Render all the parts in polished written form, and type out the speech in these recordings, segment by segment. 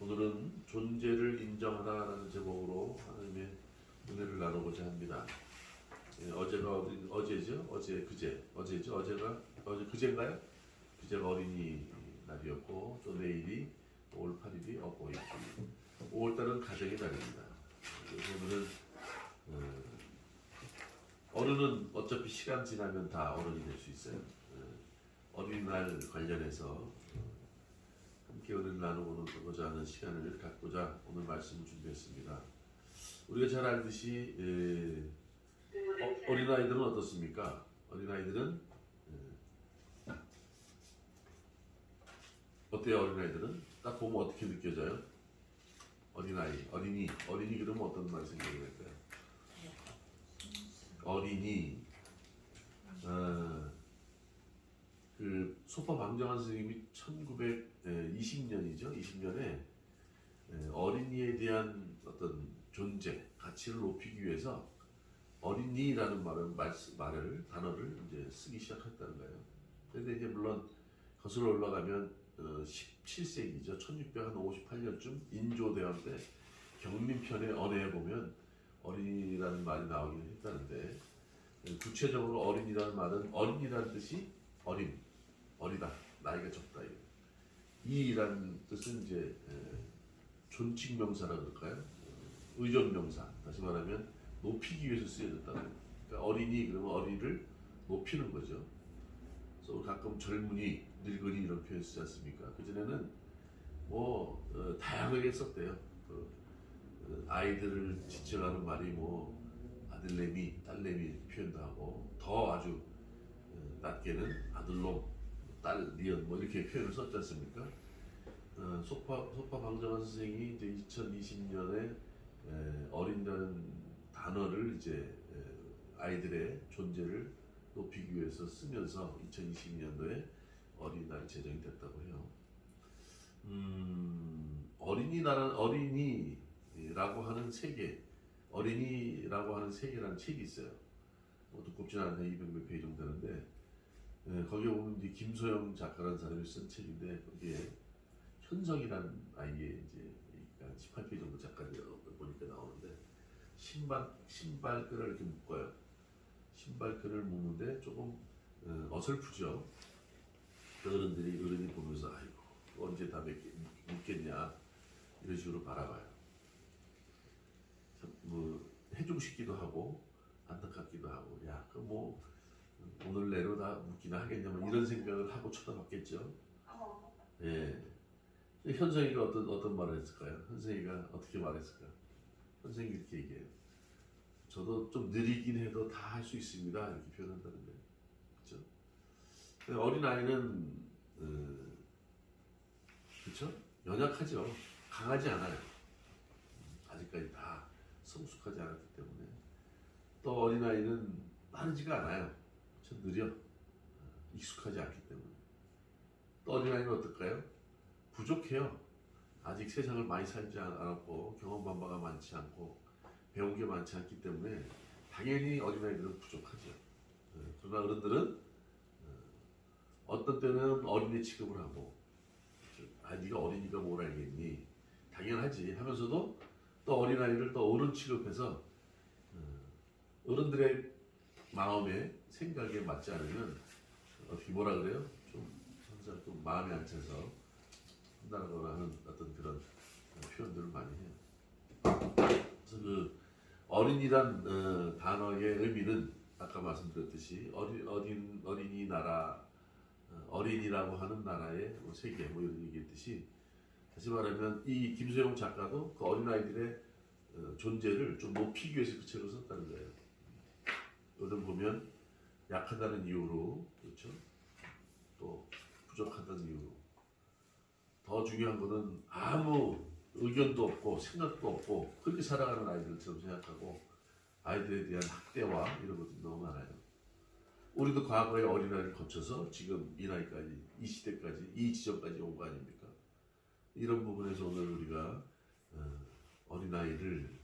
오늘은 존재를 인정하라라는 제목으로 하나님의 은혜를 나누고자 합니다. 어제죠? 어제 그제인가요? 그제가 어린이날이었고 또 내일이 5월 8일이 어버이날. 5월달은 가정의 달입니다. 그래서 오늘은 어른은 어차피 시간 지나면 다 어른이 될 수 있어요. 어린이날 관련해서 함께 은혜를 나누고자 하는 시간을 갖고자 오늘 말씀을 준비했습니다. 우리가 잘 알듯이 어린아이들은 어떻습니까? 어린아이들은 어때요? 어린아이들은 딱 보면 어떻게 느껴져요? 어린이 그러면 어떤 말 생각이 날까요? 어린이 그 소파 방정환 선생님이 1920년이죠. 20년에 어린이에 대한 어떤 존재, 가치를 높이기 위해서 어린이라는 단어를 이제 쓰기 시작했다는 거예요. 그런데 이제 물론 거슬러 올라가면 17세기죠. 1658년쯤 인조대왕 때 경림편의 언해에 보면 어린이라는 말이 나오긴 했다는데, 구체적으로 어린이라는 말은 어린이라는 뜻이 어리다, 나이가 적다. 이라는 뜻은 이제 존칭명사라 그럴까요? 의존명사, 다시 말하면 높이기 위해서 쓰여졌다는 거예요. 그러니까 어린이 그러면 어린이를 높이는 거죠. 그래서 가끔 젊은이, 늙은이 이런 표현 쓰지 않습니까? 그전에는 다양하게 썼대요. 아이들을 지칭하는 말이 아들내미, 딸내미 이렇게 표현도 하고, 더 아주 낮게는 아들놈, 딸, 니언 이렇게 표현을 썼지 않습니까? 소파 방정환 선생이 이제 2020년에 어린이라는 단어를 이제 아이들의 존재를 높이기 위해서 쓰면서 2020년도에 어린이날이 제정이 됐다고 해요. 어린이라고 하는 세계라는 책이 있어요. 두껍진 않은데 200몇 페이지 정도 되는데, 거기에 보면 이제 김소영 작가라는 사람이 쓴 책인데, 거기에 현성이라는 아이의 이제 18페이지 정도 작가를 보니까 나오는데, 신발끈을 이렇게 묶어요. 신발끈을 묶는데 조금 어설프죠. 어른이 보면서 아이고 언제 다 묶겠냐 이런 식으로 바라봐요. 해주고 싶기도 하고 안타깝기도 하고, 오늘 내로 다 묶기나 하겠냐 이런 생각을 하고 쳐다봤겠죠. 예. 현성이가 어떤 말을 했을까요? 현성이가 어떻게 말했을까? 현성이 이렇게 얘기해요. 저도 좀 느리긴 해도 다 할 수 있습니다. 이렇게 표현한다는 거예요. 그렇죠? 어린아이는 그렇죠? 연약하죠. 강하지 않아요. 아직까지 다 성숙하지 않았기 때문에. 또 어린아이는 빠르지가 않아요. 좀 느려. 익숙하지 않기 때문에. 또 어린아이는 어떨까요? 부족해요. 아직 세상을 많이 살지 않았고 경험한 바가 많지 않고 배운 게 많지 않기 때문에 당연히 어린아이들은 부족하죠. 그러나 어른들은 어떤 때는 어린이 취급을 하고, 네가 어린이가 뭘 알겠니? 당연하지 하면서도 또 어린아이를 또 어른 취급해서 어른들의 마음에 생각에 맞지 않으면 어떻게 뭐라 그래요? 항상 좀 마음에 안 차서 한다거나 하는 어떤 그런 표현들을 많이 해요. 그래서 어린이란 단어의 의미는 아까 말씀드렸듯이 어린이 나라, 어린이라고 하는 나라의 세계 이런 얘기했듯이, 다시 말하면 이 김소영 작가도 그 어린아이들의 존재를 좀 높이기 위해서 그 책을 썼다는 거예요. 요즘 보면 약하다는 이유로, 그렇죠? 또 부족하다는 이유로, 더 중요한 것은 아무 의견도 없고 생각도 없고 그렇게 살아가는 아이들처럼 생각하고, 아이들에 대한 학대와 이런 것들이 너무 많아요. 우리도 과거에 어린아이를 거쳐서 지금 이 나이까지, 이 시대까지, 이 지점까지 온 거 아닙니까? 이런 부분에서 오늘 우리가 어린아이를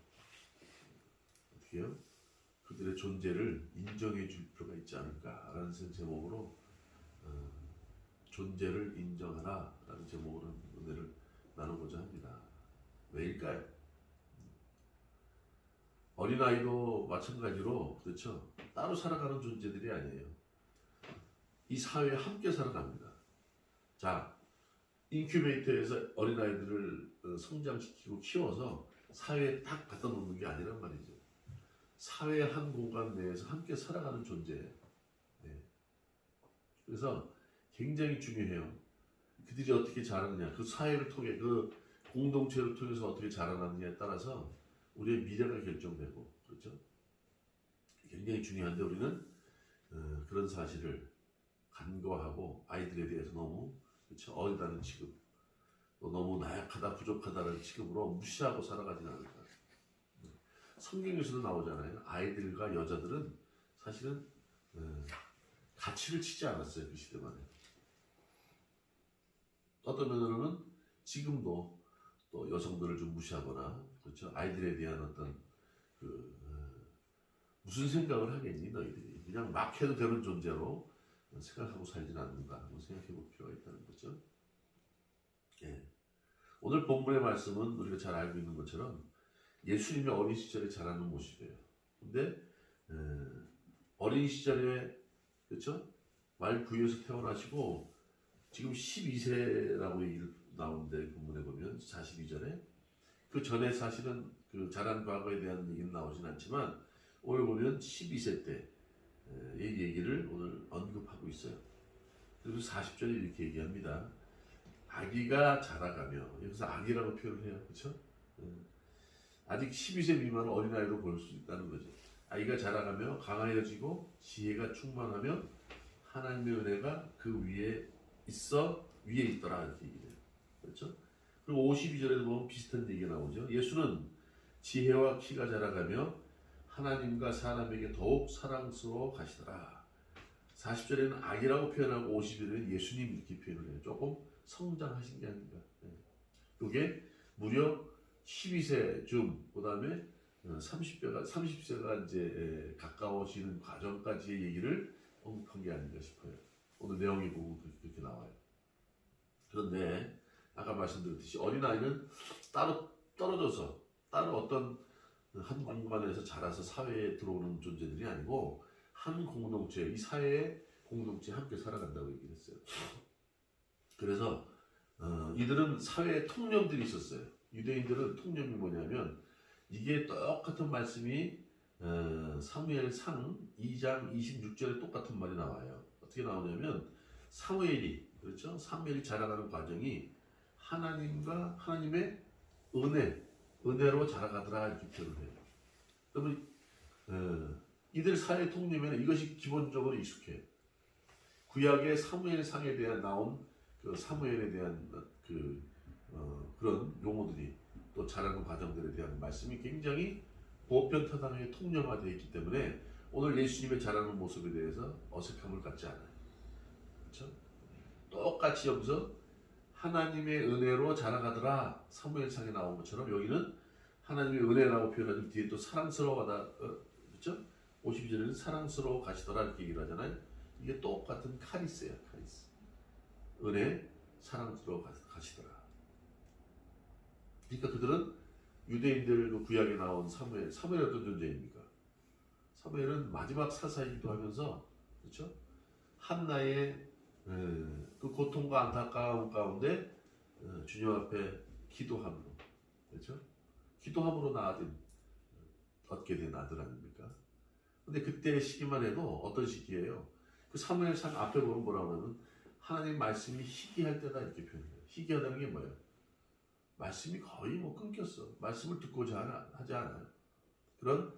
어떻게 해요? 그들의 존재를 인정해 줄 필요가 있지 않을까라는 제목으로 존재를 인정하라 라는 제목으로 은혜를 나누고자 합니다. 왜일까요? 어린아이도 마찬가지로 그렇죠. 따로 살아가는 존재들이 아니에요. 이 사회에 함께 살아갑니다. 자, 인큐베이터에서 어린아이들을 성장시키고 키워서 사회에 딱 갖다 놓는 게 아니란 말이죠. 사회의 한 공간 내에서 함께 살아가는 존재예요. 네. 그래서 굉장히 중요해요. 그들이 어떻게 자라느냐, 그 사회를 통해, 그 공동체를 통해서 어떻게 자라나느냐에 따라서 우리의 미래가 결정되고, 그렇죠? 굉장히 중요한데 우리는 그런 사실을 간과하고 아이들에 대해서 너무, 그렇죠? 어리다는 취급, 또 너무 나약하다, 부족하다는 취급으로 무시하고 살아가지는 않을까. 성경에서도 나오잖아요. 아이들과 여자들은 사실은 가치를 치지 않았어요. 그 시대만에. 어떤 면으로는 지금도 또 여성들을 좀 무시하거나, 그렇죠? 아이들에 대한 어떤 무슨 생각을 하겠니 너희들이 그냥 막 해도 되는 존재로 생각하고 살지는 않는가 한번 생각해 볼 필요가 있다는 거죠. 예. 오늘 본문의 말씀은 우리가 잘 알고 있는 것처럼 예수님의 어린 시절에 자라는 모습이에요. 근데 어린 시절에, 그렇죠? 말구유에서 태어나시고 지금 12세라고 얘기를 나오는데 본문에 보면 42절에 그 전에 사실은 그 자란 과거에 대한 얘기는 나오진 않지만 오늘 보면 12세 때의 얘기를 오늘 언급하고 있어요. 그리고 40절에 이렇게 얘기합니다. 아기가 자라가며, 여기서 아기라고 표현을 해요. 그렇죠? 아직 12세 미만 어린아이로 볼 수 있다는 거죠. 아이가 자라가며 강하여지고 지혜가 충만하며 하나님의 은혜가 그 위에 있더라 이렇게 얘기해요. 그렇죠? 그리고 52절에도 보면 비슷한 얘기가 나오죠. 예수는 지혜와 키가 자라가며 하나님과 사람에게 더욱 사랑스러워 가시더라. 40절에는 아기라고 표현하고 51절에는 예수님 이렇게 표현을 해요. 조금 성장하신 게 아닌가. 이게 무려 12세쯤, 그 다음에 30세가 이제 가까워지는 과정까지의 얘기를 언급한 게 아닌가 싶어요. 오늘 내용이 보면 그렇게 나와요. 그런데 아까 말씀드렸듯이 어린아이는 따로 떨어져서 따로 어떤 한 공간에서 자라서 사회에 들어오는 존재들이 아니고 한 공동체, 이 사회의 공동체에 함께 살아간다고 얘기를 했어요. 그래서 이들은 사회에 통념들이 있었어요. 유대인들은 통념이 뭐냐면 이게 똑같은 말씀이 사무엘상 2장 26절에 똑같은 말이 나와요. 어떻게 나오냐면 그렇죠? 사무엘이 자라가는 과정이 하나님의 은혜로 자라가더라 이렇게 표현을 해요. 그러면 이들 사회 통념에는 이것이 기본적으로 익숙해요. 구약의 사무엘상에 대한 나온 그 사무엘에 대한 그런 용어들이 또 자라는 과정들에 대한 말씀이 굉장히 보편타당하게 통념화되어 있기 때문에 오늘 예수님의 자라는 모습에 대해서 어색함을 갖지 않아요. 그렇죠? 똑같이 여기서 하나님의 은혜로 자라가더라 사무엘상에 나온 것처럼 여기는 하나님의 은혜라고 표현하지만 뒤에 또 사랑스러워하다, 그렇죠? 52절에는 사랑스러워 가시더라 이렇게 얘기를 하잖아요. 이게 똑같은 카리스예요. 카리스. 은혜, 사랑스러워 가시더라. 그러니까 그들은 유대인들 그 구약에 나온 사무엘이 어떤 존재입니까? 사무엘은 마지막 사사이기도 하면서, 그렇죠? 한나의 그 고통과 안타까움 가운데 주님 앞에 기도함으로, 그렇죠? 기도함으로 얻게 된 아들 아닙니까? 근데 그때 시기만 해도 어떤 시기예요? 그 사무엘상 앞에 보면 뭐라고 하면 하나님 말씀이 희귀할 때다 이렇게 표현해요. 희귀하다는 게 뭐예요? 말씀이 거의 끊겼어. 말씀을 듣고자 하지 않아요. 그런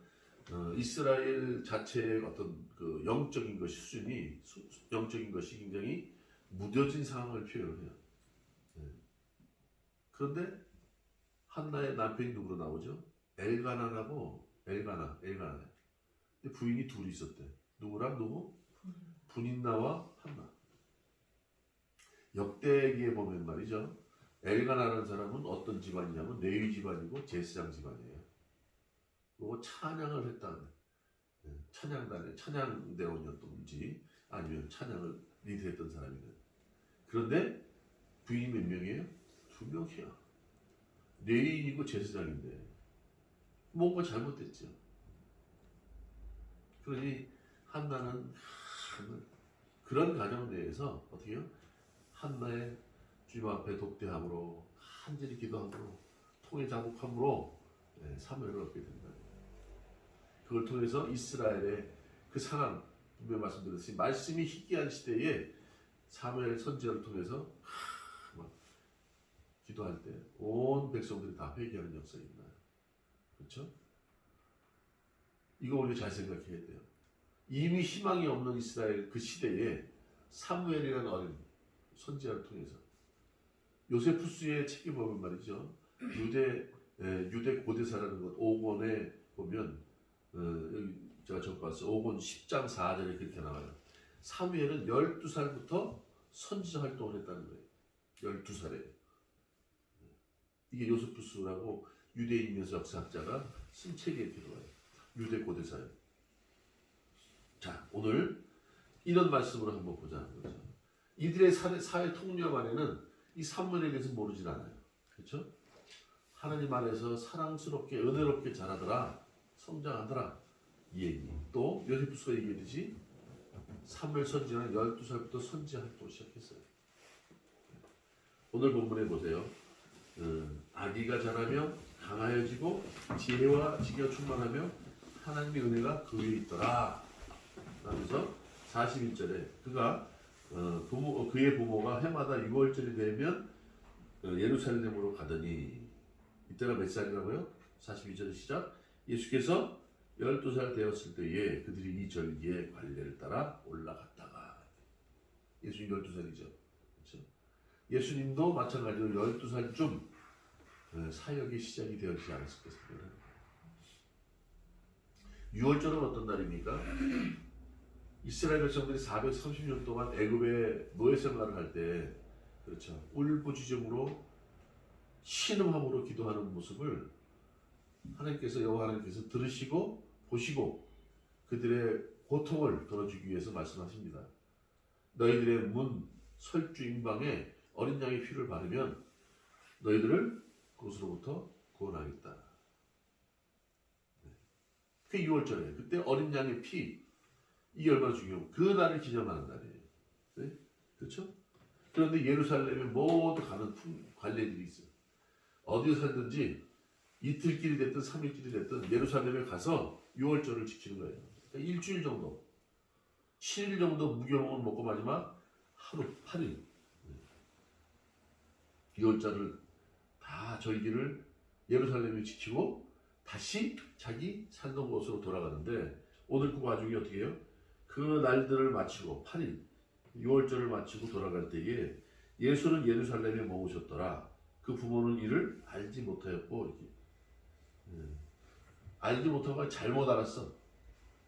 이스라엘 자체의 어떤 그 영적인 것이 굉장히 무뎌진 상황을 표현해요. 그런데 한나의 남편이 누구로 나오죠? 엘가나. 근데 부인이 둘이 있었대. 누구랑 누구? 분인나와 한나. 역대기에 보면 말이죠. 엘가나라는 사람은 어떤 집안이냐면 레위 집안이고 제사장 집안이에요. 그리고 찬양을 했다는 찬양대원이었던지 아니면 찬양을 리드했던 사람이네. 그런데 부인이 몇 명이에요? 2명이야. 레인이고 제사장인데 뭔가 잘못됐죠. 그러니 한나는 그런 가정 내에서 어떻게 해요? 한나의 주님 앞에 독대함으로 간절히 기도함으로 통해 자복함으로 사무엘을 얻게 된다. 그걸 통해서 이스라엘의 그 상황, 분명히 말씀드렸듯이 말씀이 희귀한 시대에 사무엘 선지자를 통해서 막 기도할 때 온 백성들이 다 회개하는 역사가 있나요? 그렇죠? 이거 우리가 잘 생각해야 돼요. 이미 희망이 없는 이스라엘 그 시대에 사무엘이라는 어린 선지자를 통해서 요세푸스의 책에 보면 말이죠. 유대 고대사라는 것 5권에 보면 여기 제가 적어봤어요. 5권 10장 4절에 그렇게 나와요. 사무엘은 12살부터 선지자 활동을 했다는 거예요. 12살에. 이게 요세푸스라고 유대인이면서 역사학자가 쓴 책에 이렇게 나와요. 유대 고대사예요. 자, 오늘 이런 말씀으로 한번 보자는 거죠. 이들의 사회 통념 안에는 이 사무엘에 대해서 모르진 않아요. 그렇죠? 하나님 안에서 사랑스럽게 은혜롭게 자라더라, 성장하더라 이 얘기. 또 요세푸스가 얘기했듯이 사무엘 선지자는 12살부터 선지 활동을 시작했어요. 오늘 본문에 보세요. 아기가 자라며 강하여지고 지혜와 지혜가 충만하며 하나님의 은혜가 그 위에 있더라 라면서 41절에 그가 그의 부모가 해마다 6월절이 되면 예루살렘으로 가더니 이때가 몇 살이라고요? 42절 시작. 예수께서 12살 되었을 때에 그들이 이 절기의 관례를 따라 올라갔다가 예수님 12살이죠. 그렇죠? 예수님도 마찬가지로 12살쯤 사역이 시작이 되었지 않았을 것입니다. 6월절은 어떤 날입니까? 이스라엘 백성들이 430년 동안 애굽의 노예 생활을 할 때 그렇죠. 울부짖음으로 신음함으로 기도하는 모습을 여호와 하나님께서 들으시고 보시고 그들의 고통을 덜어주기 위해서 말씀하십니다. 너희들의 문 설주 임방에 어린 양의 피를 바르면 너희들을 그것으로부터 구원하겠다. 그게 6월절이에요. 그때 어린 양의 피, 이게 얼마나 중요해요. 그 날을 기념하는 날이에요. 네? 그렇죠? 그런데 예루살렘에 모두 가는 관례들이 있어요. 어디에 살든지 이틀길이 됐든 3일길이 됐든 예루살렘에 가서 6월절을 지키는 거예요. 그러니까 일주일 정도, 7일 정도 무교먹을 먹고 마지막 하루 8일 6월절을 다 절기를 예루살렘에 지키고 다시 자기 살던 곳으로 돌아가는데 오늘 그 와중에 어떻게 해요? 그 날들을 마치고 8일 6월절을 마치고 돌아갈 때에 예수는 예루살렘에 머무셨더라. 그 부모는 이를 알지 못하였고 이렇게 알지 못하고 잘못 알았어.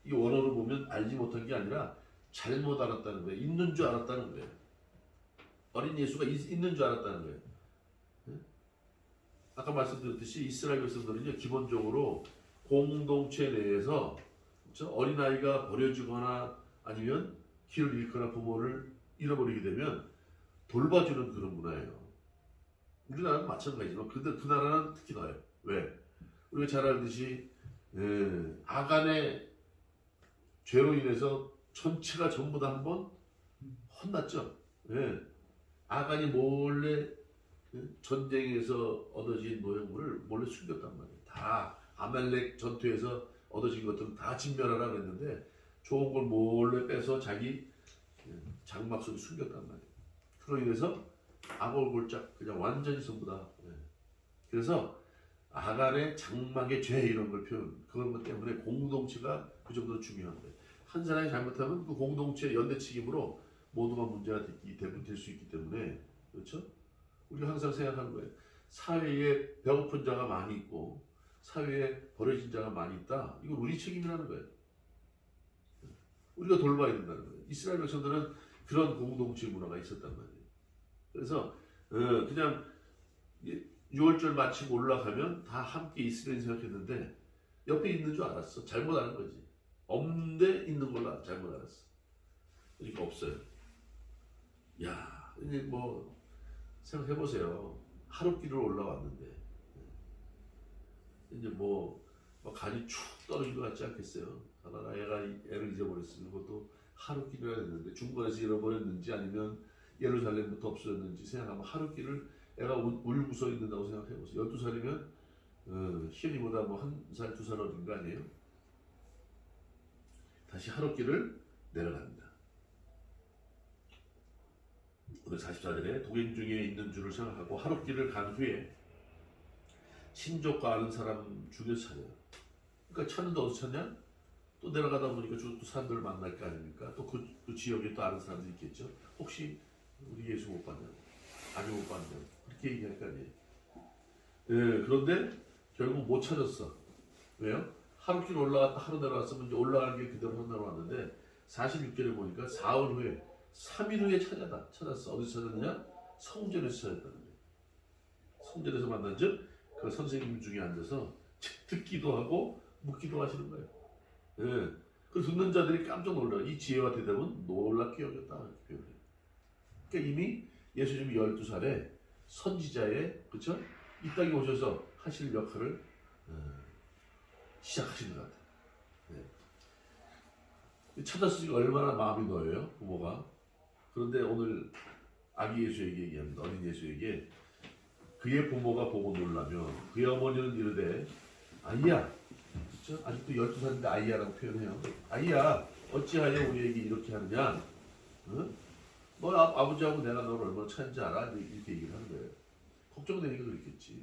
이 원어로 보면 알지 못한 게 아니라 잘못 알았다는 거예요. 있는 줄 알았다는 거예요. 어린 예수가 있는 줄 알았다는 거예요. 아까 말씀드렸듯이 이스라엘 백성들은요 기본적으로 공동체 내에서 그렇죠? 어린아이가 버려지거나 아니면 길을 잃거나 부모를 잃어버리게 되면 돌봐주는 그런 문화예요. 우리나라는 마찬가지지만 그 나라는 특히 나아요. 왜? 우리가 잘 알듯이 아간의 죄로 인해서 전체가 전부 다 한번 혼났죠. 아간이 몰래 전쟁에서 얻어진 노예물을 몰래 숨겼단 말이에요. 다 아말렉 전투에서 얻어진 것들은 다 진멸하라 그랬는데 좋은 걸 몰래 빼서 자기 장막 속에 숨겼단 말이에요. 그로 인해서 아골골짝 그냥 완전히 전부 다. 그래서 아간의 장막의 죄 이런 걸 그런 것 때문에 공동체가 그 정도로 중요한 거예요. 한 사람이 잘못하면 그 공동체 연대책임으로 모두가 문제가 될 수 있기 때문에 그렇죠? 우리가 항상 생각하는 거예요. 사회에 배고픈 자가 많이 있고 사회에 버려진 자가 많이 있다. 이건 우리 책임이라는 거예요. 우리가 돌봐야 된다는 거예요. 이스라엘 백성들은 그런 공동체 문화가 있었단 말이에요. 그래서 그냥 6월절 마치고 올라가면 다 함께 있으려니 생각했는데 옆에 있는 줄 알았어. 잘못 아는 거지. 없는데 있는 걸로 잘못 알았어. 그러니까 없어요. 야, 이제 뭐 생각해보세요. 하루길을 올라왔는데 이제 뭐 간이 축 떨어진 것 같지 않겠어요? 하다가 애를 잊어버렸으니 그것도 하루길이라 했는데 중간에서 잃어버렸는지 아니면 예루살렘부터 없어졌는지 생각하면 하루길을 애가 울고 서 있는다고 생각해보세요. 12살이면 희연이보다 뭐 1살, 2살 어린 거 아니에요? 다시 하루길을 내려갑니다. 오늘 44절에 동행 중에 있는 줄을 생각하고 하루길을 간 후에 친족과 아는 사람 중에서 찾아요. 그러니까 찾는데 어디서 찾냐? 또 내려가다 보니까 또 사람들을 만날 거 아닙니까? 또 그 지역에 또 아는 사람들이 있겠죠. 혹시 우리 예수 못 봤냐? 아니 못 봤냐? 그렇게 얘기할 거 아니에요. 그런데 결국 못 찾았어. 왜요? 하루길 올라갔다 하루 내려왔으면 이제 올라가는 게 그대로 한 내려왔는데 46절에 보니까 사흘 후에 3일 후에 찾았어. 어디서 찾았느냐? 성전에서 찾았다는 거예요. 성전에서 만난 즉 그 선생님 중에 앉아서 듣기도 하고 묻기도 하시는 거예요. 그 듣는 자들이 깜짝 놀라. 이 지혜와 대답은 놀랍게 여겼다. 이렇게 표현해요. 그러니까 이미 예수님이 12살에 선지자의 그쵸? 이 땅에 오셔서 하실 역할을 시작하신 것 같아요. 찾았으니까 얼마나 마음이 놓여요, 부모가. 그런데 오늘 아기 예수에게 얘기합니다. 어린 예수에게 그의 부모가 보고 놀라며 그의 어머니는 이르되 아이야, 그렇죠? 아직도 12살인데 아이야라고 표현해요. 아이야, 어찌하여 우리에게 이렇게 하느냐? 응? 너 아버지하고 내가 너를 얼마나 찾는지 알아? 이렇게 얘기를 하는 거예요. 걱정되니까 그랬겠지.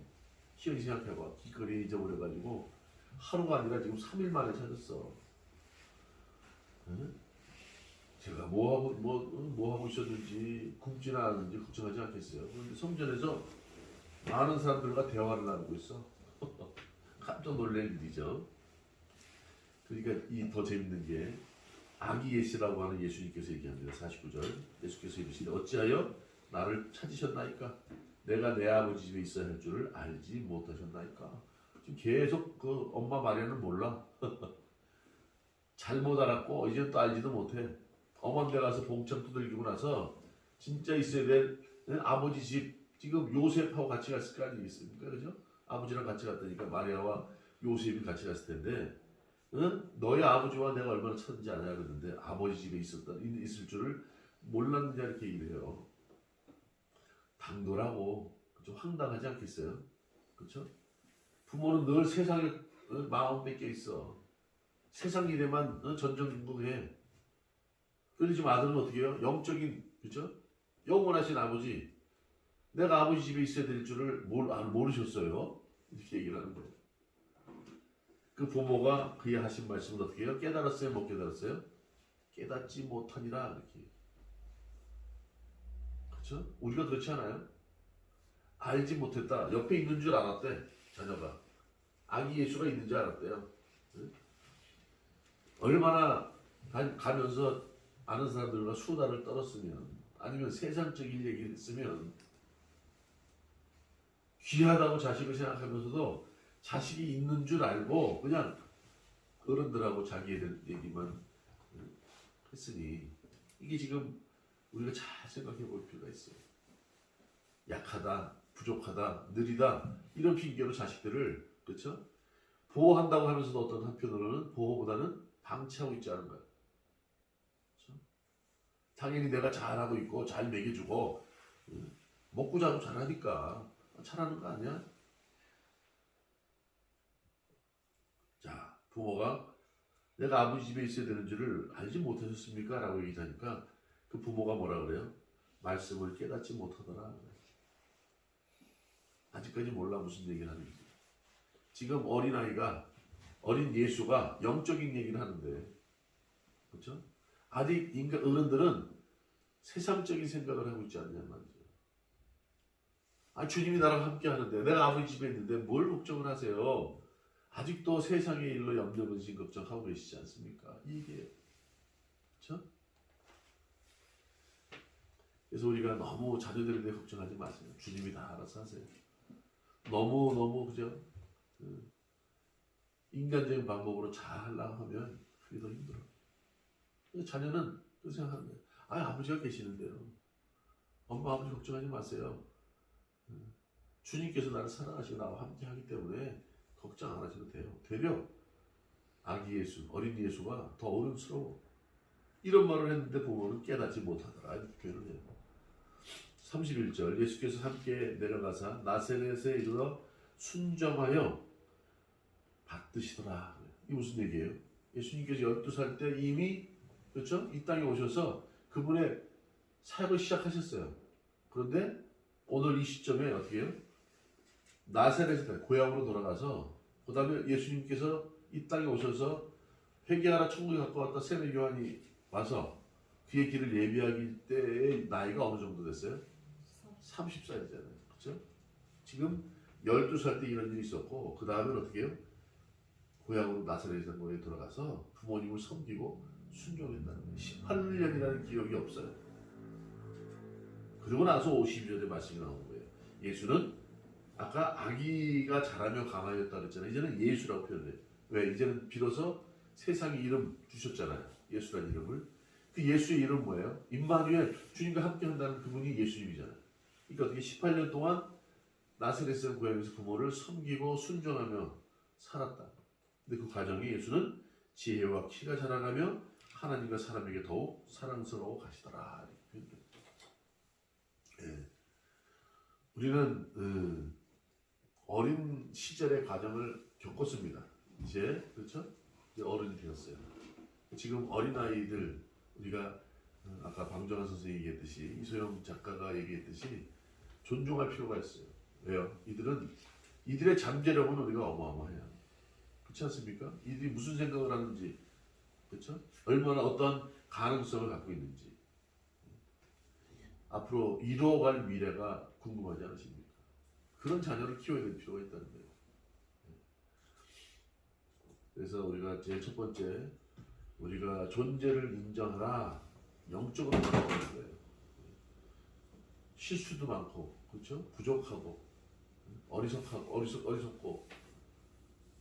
희연이 생각해봐. 길거리에 잊어버려가지고 하루가 아니라 지금 3일 만에 찾았어. 응? 제가 뭐 하고 있었는지 굶지나 않았는지 걱정하지 않겠어요. 그런데 성전에서 많은 사람들과 대화를 나누고 있어. 깜짝 놀랄 일이죠. 그러니까 이 더 재밌는 게 아기 예시라고 하는 예수님께서 얘기합니다. 49절 예수께서 이르시되 어찌하여 나를 찾으셨나이까? 내가 내 아버지 집에 있어야 할 줄을 알지 못하셨나이까? 지금 계속 그 엄마 마리아는 몰라. 잘못 알았고 이제 또 알지도 못해. 어머니 데 가서 봉창 두들기고 나서 진짜 있어야 될 아버지 집 지금 요셉하고 같이 갔을 거 아니겠습니까? 그죠? 아버지랑 같이 갔다니까 마리아와 요셉이 같이 갔을 텐데 너희 아버지와 내가 얼마나 찾은지 아냐 그러는데 아버지 집에 있을 줄을 몰랐느냐 이렇게 얘기를 해요. 당돌하고 좀 황당하지 않겠어요? 그렇죠? 부모는 늘 세상에 마음 뺏겨 있어. 세상 일에만 전전긍긍해. 그런데 지금 아들은 어떻게 해요? 영적인 그렇죠? 영원하신 아버지. 내가 아버지 집에 있어야 될 줄을 모르셨어요. 이렇게 얘기를 하는 거예요. 그 부모가 그의 하신 말씀을 어떻게 해요? 깨달았어요? 못 깨달았어요? 깨닫지 못하니라 이렇게. 그렇죠? 우리가 그렇지 않아요? 알지 못했다. 옆에 있는 줄 알았대. 자녀가. 아기 예수가 있는 줄 알았대요. 응? 얼마나 가면서 아는 사람들과 수다를 떨었으면 아니면 세상적인 얘기를 했으면 귀하다고 자식을 생각하면서도 자식이 있는 줄 알고 그냥 어른들하고 자기의 얘기만 했으니 이게 지금 우리가 잘 생각해 볼 필요가 있어요. 약하다, 부족하다, 느리다 이런 핑계로 자식들을 그렇죠? 보호한다고 하면서도 어떤 한편으로는 보호보다는 방치하고 있지 않은 거예요. 그렇죠? 당연히 내가 잘하고 있고 잘 먹여주고 먹고 자고 잘하니까 잘하는 거 아니야? 자, 부모가 내가 아버지 집에 있어야 되는 줄을 알지 못하셨습니까? 라고 얘기하니까 그 부모가 뭐라 그래요? 말씀을 깨닫지 못하더라. 아직까지 몰라 무슨 얘기를 하는지. 지금 어린 예수가 영적인 얘기를 하는데 그렇죠? 아직 인간 어른들은 세상적인 생각을 하고 있지 않냐 말이죠. 주님이 나랑 함께 하는데 내가 아버지 집에 있는데 뭘 걱정을 하세요? 아직도 세상의 일로 염려 근심 걱정하고 계시지 않습니까? 이게 그렇죠? 그래서 우리가 너무 자녀들에 대해 걱정하지 마세요. 주님이 다 알아서 하세요. 너무 그죠? 인간적인 방법으로 잘 하려고 하면 그게 더 힘들어. 자녀는 그 생각하는 거예요. 아버지가 계시는데요. 엄마 아버지 걱정하지 마세요. 주님께서 나를 사랑하시고 나와 함께 하기 때문에 걱정 안 하셔도 돼요. 되려 아기 예수, 어린 예수가 더 어른스러워. 이런 말을 했는데 부모는 깨닫지 못하더라. 이렇게 표현을 해요. 31절 예수께서 함께 내려가사 나사렛에 이르러 순정하여 받드시더라. 이게 무슨 얘기예요? 예수님께서 12살 때 이미 그렇죠? 이 땅에 오셔서 그분의 사역을 시작하셨어요. 그런데 오늘 이 시점에 어떻게 해요? 나사렛에 고향으로 돌아가서 그 다음에 예수님께서 이 땅에 오셔서 회개하라 천국에 가까웠다 세례 요한이 와서 그의 길을 예비하기 때의 나이가 어느 정도 됐어요? 30살이잖아요. 그렇죠? 지금 12살 때 이런 일이 있었고 그 다음에 어떻게 해요? 고향으로 나사렛에 돌아가서 부모님을 섬기고 순종했다는 거예요. 18년이라는 기억이 없어요. 그러고 나서 52절에 말씀이 나온 거예요. 예수는 아까 아기가 자라며 강하였다 그랬잖아요. 이제는 예수라고 표현해요. 왜? 이제는 비로소 세상에 이름 주셨잖아요. 예수라는 이름을. 그 예수의 이름 뭐예요? 임마누엘, 주님과 함께 한다는 그분이 예수님이잖아요. 그러니까 어떻게 18년 동안 나사렛 고향에서 부모를 섬기고 순종하며 살았다. 근데 그 과정에 예수는 지혜와 키가 자라가며 하나님과 사람에게 더욱 사랑스러워 가시더라. 예. 우리는 어린 시절의 과정을 겪었습니다. 이제 그렇죠? 이제 어른이 되었어요. 지금 어린 아이들 우리가 아까 방정환 선생님이 얘기했듯이 이소영 작가가 얘기했듯이 존중할 필요가 있어요. 왜요? 이들의 잠재력은 우리가 어마어마해요. 그렇지 않습니까? 이들이 무슨 생각을 하는지, 그렇죠? 얼마나 어떤 가능성을 갖고 있는지 앞으로 이루어갈 미래가 궁금하지 않으십니까? 그런 자녀를 키워야 될 필요가 있다는 거예요. 그래서 우리가 제일 첫 번째 우리가 존재를 인정하라. 영적으로 바라보는 거예요. 실수도 많고, 그렇죠? 부족하고, 어리석고,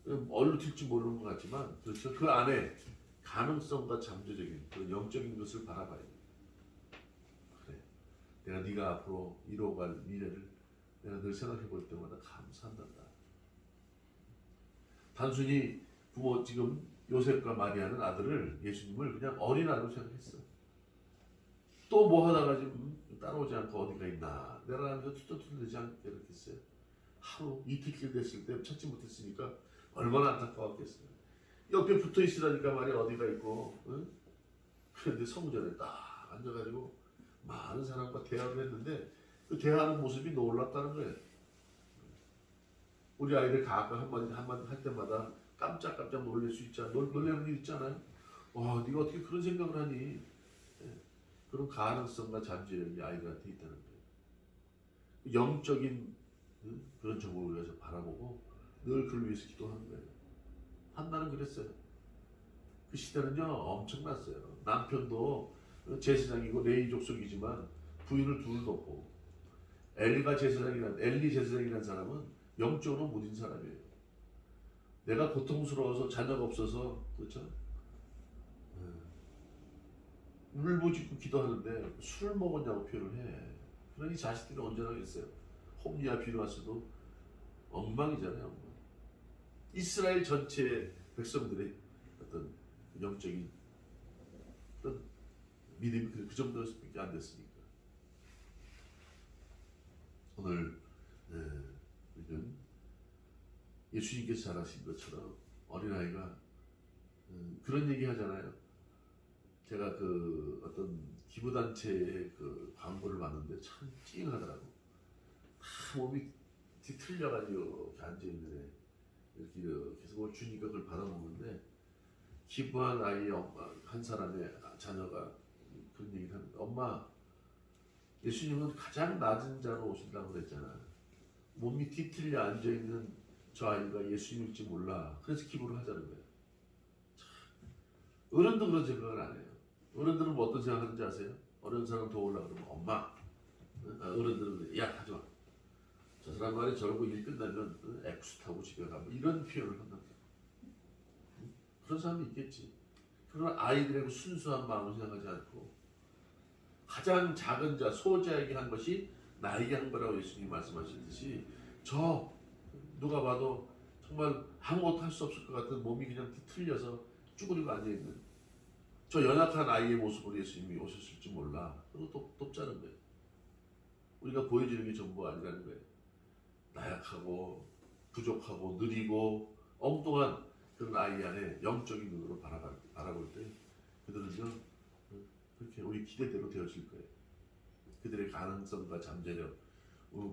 어디로 튈지 모르는 것 같지만, 그렇죠? 그 안에 가능성과 잠재적인 그 영적인 것을 바라봐야 돼요. 그래, 내가 네가 앞으로 이루어갈 미래를 내가 늘 생각해 볼 때마다 감사한단다. 단순히 부모 지금 요셉과 마리아는 아들을 예수님을 그냥 어린아이로 생각했어. 또 뭐 하다가 지금 따라오지 않고 어디가 있나 내가 하면서 투덜투덜대지 않게 이렇게 했어요. 하루 이틀길 됐을 때 찾지 못했으니까 얼마나 안타까웠겠어요. 옆에 붙어 있으라니까 말이야 어디가 있고. 응? 그런데 성전에 딱 앉아가지고 많은 사람과 대화를 했는데 그 대화하는 모습이 놀랍다는 거예요. 우리 아이들 가끔 한마디 할 때마다 깜짝깜짝 놀랄 수 있잖아. 놀라는 일 있잖아요. 와, 네가 어떻게 그런 생각을 하니? 예. 그런 가능성과 잠재력이 아이들한테 있다는 거예요. 영적인 그런 정보를 위해서 바라보고 늘 그를 위해서 기도하는 거예요. 한나는 그랬어요. 그 시대는요 엄청났어요. 남편도 제사장이고 레위 족속이지만 부인을 둘 뒀고 엘리 제사장이라는 사람은 영적으로 무딘 사람이에요. 내가 고통스러워서 자녀가 없어서 그렇죠? 울부짖고 기도하는데 술 먹었냐고 표현을 해. 그러니 자식들이 언제나 하겠어요. 홈리아 비누아스도 엉망이잖아요. 엉망. 이스라엘 전체 백성들의 어떤 영적인 어떤 믿음이 그 정도밖에 안 됐으니까. 오늘 우리는 예수님께서 잘하신 것처럼 어린아이가 그런 얘기 하잖아요. 제가 그 어떤 기부단체의 그 광고를 봤는데 참 찡하더라고. 다 몸이 뒤틀려가지고 이렇게 앉아있는 애 이렇게 계속 뭘 주니까 그걸 받아먹는데 기부한 아이의 엄마 한 사람의 자녀가 그런 얘기를 합니다. 엄마, 예수님은 가장 낮은 자로 오신다고 그랬잖아. 몸이 뒤틀려 앉아있는 저 아이가 예수님일지 몰라. 그래서 기부를 하자는 거예요. 어른도 그런 생각을 안 해요. 어른들은 뭐 어떤 생각하는지 아세요? 어른 사람 도우려고 그러면 엄마. 어른들은 그래. 야, 하지마. 저 사람 말이 저러고 일 끝나면 액수 타고 집에 가. 뭐 이런 표현을 한단 말이에요. 그런 사람이 있겠지. 그런 아이들의 순수한 마음을 생각하지 않고 가장 작은 자, 소자에게 한 것이 나에게 한 거라고 예수님이 말씀하셨듯이 저 누가 봐도 정말 아무것도 할 수 없을 것 같은 몸이 그냥 뒤틀려서 쭈그리고 앉아있는 저 연약한 아이의 모습으로 예수님이 오셨을지 몰라. 그거 돕자는 거예요. 우리가 보여주는 게 전부가 아니라는 거예요. 나약하고 부족하고 느리고 엉뚱한 그런 아이 안에 영적인 눈으로 바라볼 때 그들은요 그렇게 우리 기대대로 되어질 거예요. 그들의 가능성과 잠재력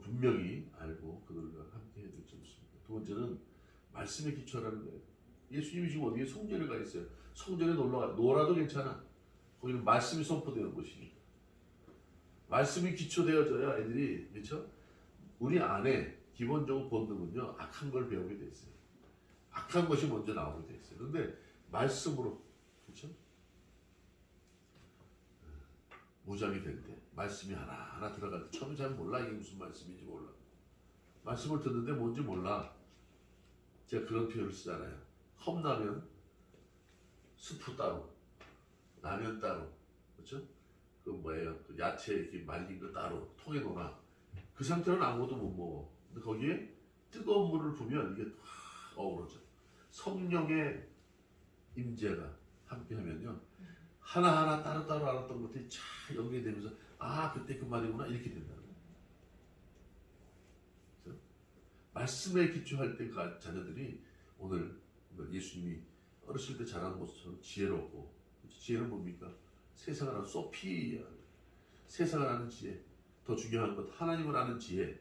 분명히 알고 그들과 함께 해야 될 줄 믿습니다. 두 번째는 말씀에 기초하라는 거예요. 예수님이 지금 어디에 성전에 가 있어요. 성전에 놀아도 괜찮아. 거기는 말씀이 선포되는 곳이니까. 말씀이 기초되어져야 애들이 그렇죠? 우리 안에 기본적으로 본능은요 악한 걸 배우게 돼 있어요. 악한 것이 먼저 나오게 돼 있어요. 그런데 말씀으로 그렇죠? 무장이 될 때 말씀이 하나하나 들어갈 때 처음에 잘 몰라. 이게 무슨 말씀인지 몰라. 말씀을 듣는데 뭔지 몰라. 제가 그런 표현을 쓰잖아요. 컵라면 스프 따로, 라면 따로, 그렇죠? 그 뭐예요? 그 야채 이렇게 말린 거 따로 통에 넣어놔. 그 상태로는 아무것도 못 먹어. 근데 거기에 뜨거운 물을 부으면 이게 확 어우러져. 성령의 임재가 함께하면요. 하나하나 따로따로 알았던 것들이 쫙 연결되면서 아 그때 그 말이구나 이렇게 된다는 거예요. 그렇죠? 말씀에 기초할 때 그 자녀들이 오늘 예수님이 어렸을 때 자라는 모습처럼 지혜롭고 그렇죠? 지혜는 뭡니까? 세상을 아는 소피아 세상을 아는 지혜 더 중요한 것 하나님을 아는 지혜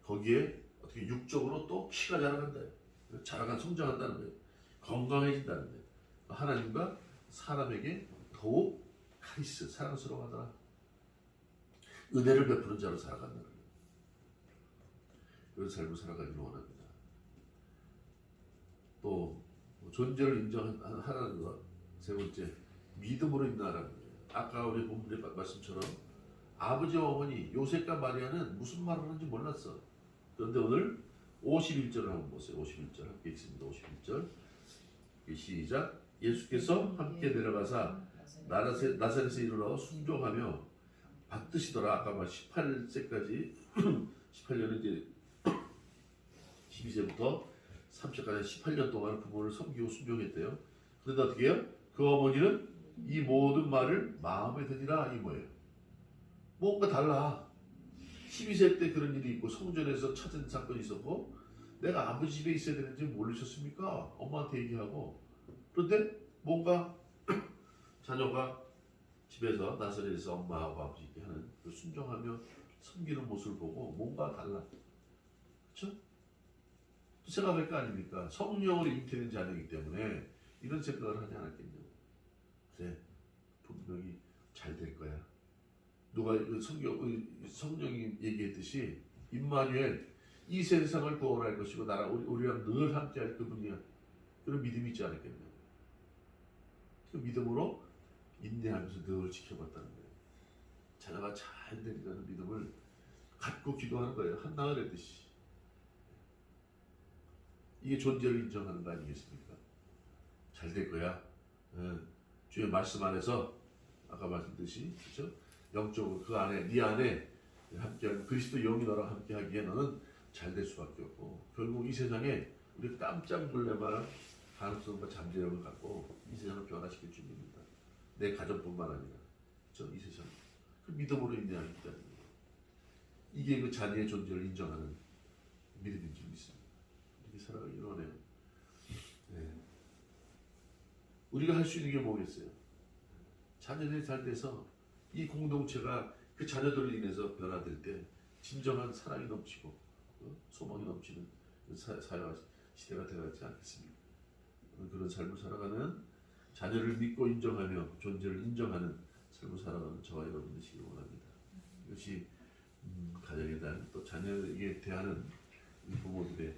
거기에 어떻게 육적으로 또 키가 자라간다 자라간 성장한다는 거예요. 건강해진다는 거예요. 하나님과 사람에게 더욱 카리스 사랑스러워하더라. 은혜를 베푸는 자로 살아간다는 거예요. 그런 삶을 살아가기를 원합니다. 또 존재를 인정하라는 것. 세 번째 믿음으로 인하라는 거예요. 아까 우리 본문의 말씀처럼 아버지와 어머니 요셉과 마리아는 무슨 말을 하는지 몰랐어. 그런데 오늘 51절을 한번 보세요. 51절 함께 읽습니다. 51절 시작. 예수께서 함께 내려가사 나사렛에 이르러 순종하며 받드시더라. 아까 말 18세까지 18년은 이제 12세부터 30세까지 18년 동안 부모를 섬기고 순종했대요. 그런데 어떻게 해요? 그 어머니는 이 모든 말을 마음에 드니라 이 뭐예요? 뭔가 달라. 12세 때 그런 일이 있고 성전에서 찾은 사건이 있었고 내가 아버지 집에 있어야 되는지 모르셨습니까? 엄마한테 얘기하고 그런데 뭔가 자녀가 집에서 나사렛에서 엄마하고 아버지께 하는 그 순종하며 섬기는 모습을 보고 뭔가 달라. 그렇죠? 생각할 거 아닙니까? 성령으로 잉태된 자녀이기 때문에 이런 생각을 하지 않았겠냐고. 그래, 분명히 잘 될 거야. 누가 성령이 얘기했듯이 임마누엘 이 세상을 구원할 것이고 나랑 우리랑 늘 함께할 그분이야. 그런 믿음이 있지 않았겠냐. 그 믿음으로 인내하면서 늘 지켜봤다는 거예요. 자녀가 잘 되리라는 믿음을 갖고 기도하는 거예요. 한나가 그랬듯이. 이게 존재를 인정하는 거 아니겠습니까? 잘 될 거야. 주의 말씀 안에서 아까 말씀드렸듯이 그렇죠? 영적으로 그 안에 네 안에 함께하는 그리스도 영이 너랑 함께하기에 너는 잘 될 수밖에 없고 결국 이 세상에 우리 깜짝 놀랄만한 가능성과 잠재력을 갖고 이 세상을 변화시킬 준비입니다. 내 가정뿐만 아니라 그렇죠? 이 세상 그 믿음으로 인내하는 기다립니다. 이게 그 자녀의 존재를 인정하는 믿음인 줄 믿습니다. 이렇게 살아가기 원해요. 네. 우리가 할 수 있는 게 뭐겠어요? 자녀들이 잘 돼서 이 공동체가 그 자녀들로 인해서 변화될 때 진정한 사랑이 넘치고 소망이 넘치는 사회와 시대가 되어가지 않겠습니까? 그런 삶을 살아가는 자녀를 믿고 인정하며 존재를 인정하는 삶을 살아가는 저와 여러분 되시길 원합니다. 이것이 가정에 대한 또 자녀에게 대하는 부모들의